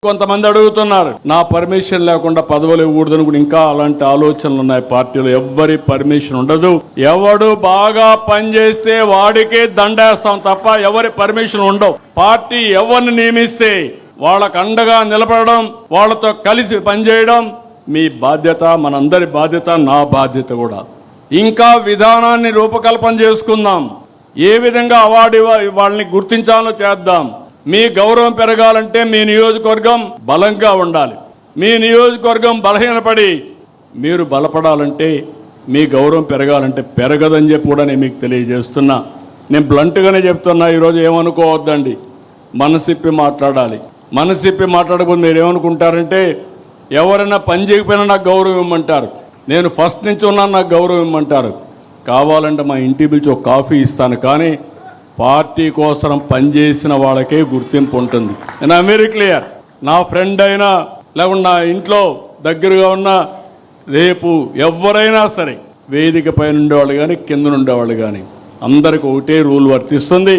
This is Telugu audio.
కొంతమంది అడుగుతున్నారు నా పర్మిషన్ లేకుండా పదవులు ఇవ్వకూడదని కూడా ఇంకా అలాంటి ఆలోచనలు ఉన్నాయి పార్టీలో. ఎవ్వరి పర్మిషన్ ఉండదు. ఎవడు బాగా పనిచేస్తే వాడికే దండేస్తాం తప్ప ఎవరి పర్మిషన్ ఉండవు. పార్టీ ఎవరిని నియమిస్తే వాళ్ళకు అండగా నిలబడడం, వాళ్ళతో కలిసి పనిచేయడం మీ బాధ్యత, మనందరి బాధ్యత, నా బాధ్యత కూడా. ఇంకా విధానాన్ని రూపకల్పన చేసుకుందాం. ఏ విధంగా అవార్డు వాళ్ళని గుర్తించాలో చేద్దాం. మీ గౌరవం పెరగాలంటే మీ నియోజకవర్గం బలంగా ఉండాలి. మీ నియోజకవర్గం బలహీనపడి మీరు బలపడాలంటే, మీ గౌరవం పెరగాలంటే పెరగదని చెప్పి కూడా నేను మీకు తెలియజేస్తున్నా. నేను బ్లంట్గానే చెప్తున్నా. ఈరోజు ఏమనుకోవద్దండి, మనసిప్పి మాట్లాడాలి. మనసిప్పి మాట్లాడకపోతే మీరు ఏమనుకుంటారంటే ఎవరైనా పని చేయకపోయినా నాకు గౌరవం ఇమ్మంటారు, నేను ఫస్ట్ నుంచి ఉన్నాను నాకు గౌరవం ఇమ్మంటారు. కావాలంటే మా ఇంటి పిలిచి ఒక కాఫీ ఇస్తాను, కానీ పార్టీ కోసం పనిచేసిన వాళ్ళకే గుర్తింపు ఉంటుంది. నేను వెరీ క్లియర్. నా ఫ్రెండ్ అయినా లేకుండా నా ఇంట్లో దగ్గరగా ఉన్న రేపు ఎవరైనా సరే వేదిక పైన ఉండేవాళ్ళు కానీ కింద ఉండేవాళ్ళు కానీ అందరికి ఒకటే రూల్ వర్తిస్తుంది.